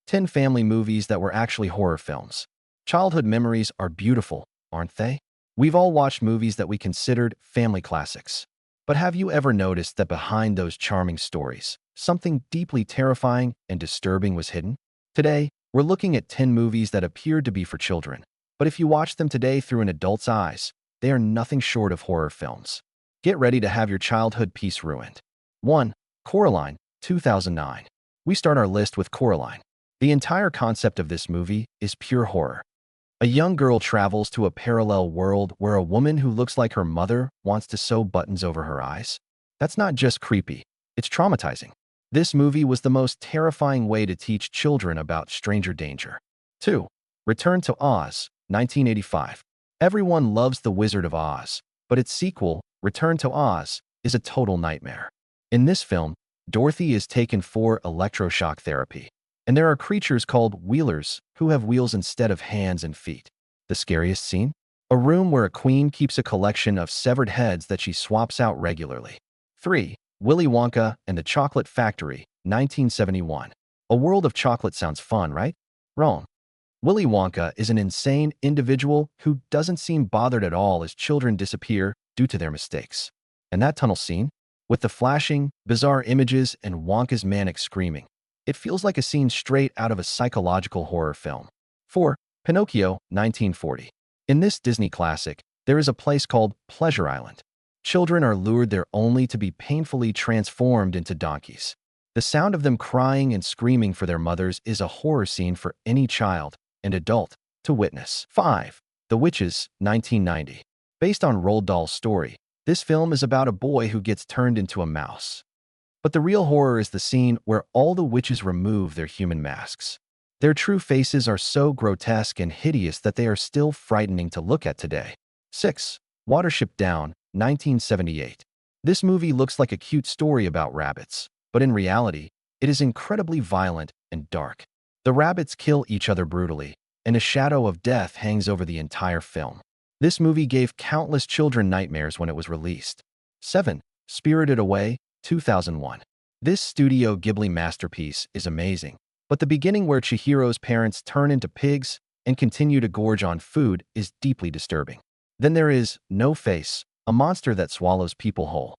10 family movies that were actually horror films. Childhood memories are beautiful, aren't they? We've all watched movies that we considered family classics. But have you ever noticed that behind those charming stories, something deeply terrifying and disturbing was hidden? Today, we're looking at 10 movies that appeared to be for children. But if you watch them today through an adult's eyes, they are nothing short of horror films. Get ready to have your childhood peace ruined. 1. Coraline, 2009. We start our list with Coraline. The entire concept of this movie is pure horror. A young girl travels to a parallel world where a woman who looks like her mother wants to sew buttons over her eyes. That's not just creepy, it's traumatizing. This movie was the most terrifying way to teach children about stranger danger. 2. Return to Oz, 1985. Everyone loves The Wizard of Oz, but its sequel, Return to Oz, is a total nightmare. In this film, Dorothy is taken for electroshock therapy. And there are creatures called Wheelers who have wheels instead of hands and feet. The scariest scene? A room where a queen keeps a collection of severed heads that she swaps out regularly. 3. Willy Wonka and the Chocolate Factory, 1971. A world of chocolate sounds fun, right? Wrong. Willy Wonka is an insane individual who doesn't seem bothered at all as children disappear due to their mistakes. And that tunnel scene? With the flashing, bizarre images and Wonka's manic screaming. It feels like a scene straight out of a psychological horror film. 4. Pinocchio, 1940. In this Disney classic, there is a place called Pleasure Island. Children are lured there only to be painfully transformed into donkeys. The sound of them crying and screaming for their mothers is a horror scene for any child and adult to witness. 5. The Witches, 1990. Based on Roald Dahl's story, this film is about a boy who gets turned into a mouse. But the real horror is the scene where all the witches remove their human masks. Their true faces are so grotesque and hideous that they are still frightening to look at today. 6. Watership Down, 1978. This movie looks like a cute story about rabbits, but in reality, it is incredibly violent and dark. The rabbits kill each other brutally, and a shadow of death hangs over the entire film. This movie gave countless children nightmares when it was released. 7. Spirited Away, 2001. This Studio Ghibli masterpiece is amazing, but the beginning where Chihiro's parents turn into pigs and continue to gorge on food is deeply disturbing. Then there is No Face, a monster that swallows people whole.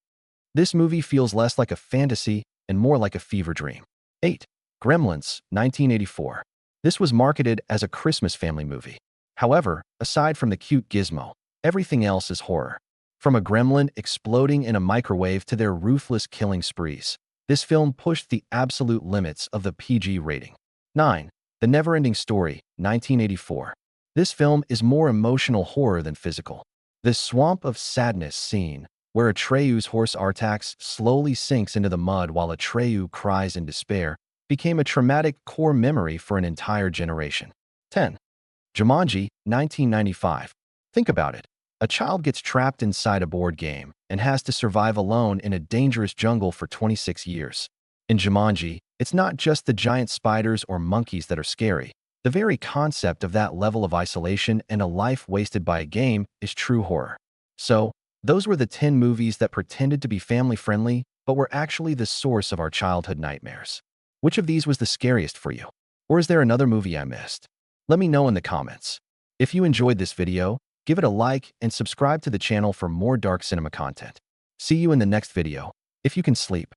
This movie feels less like a fantasy and more like a fever dream. 8. Gremlins, 1984. This was marketed as a Christmas family movie. However, aside from the cute gizmo, everything else is horror. From a gremlin exploding in a microwave to their ruthless killing sprees, this film pushed the absolute limits of the PG rating. 9. The Neverending Story, 1984. This film is more emotional horror than physical. The Swamp of Sadness scene, where Atreyu's horse Artax slowly sinks into the mud while Atreyu cries in despair, became a traumatic core memory for an entire generation. 10. Jumanji, 1995. Think about it. A child gets trapped inside a board game and has to survive alone in a dangerous jungle for 26 years. In Jumanji, it's not just the giant spiders or monkeys that are scary. The very concept of that level of isolation and a life wasted by a game is true horror. So, those were the 10 movies that pretended to be family-friendly but were actually the source of our childhood nightmares. Which of these was the scariest for you? Or is there another movie I missed? Let me know in the comments. If you enjoyed this video, give it a like and subscribe to the channel for more dark cinema content. See you in the next video, if you can sleep.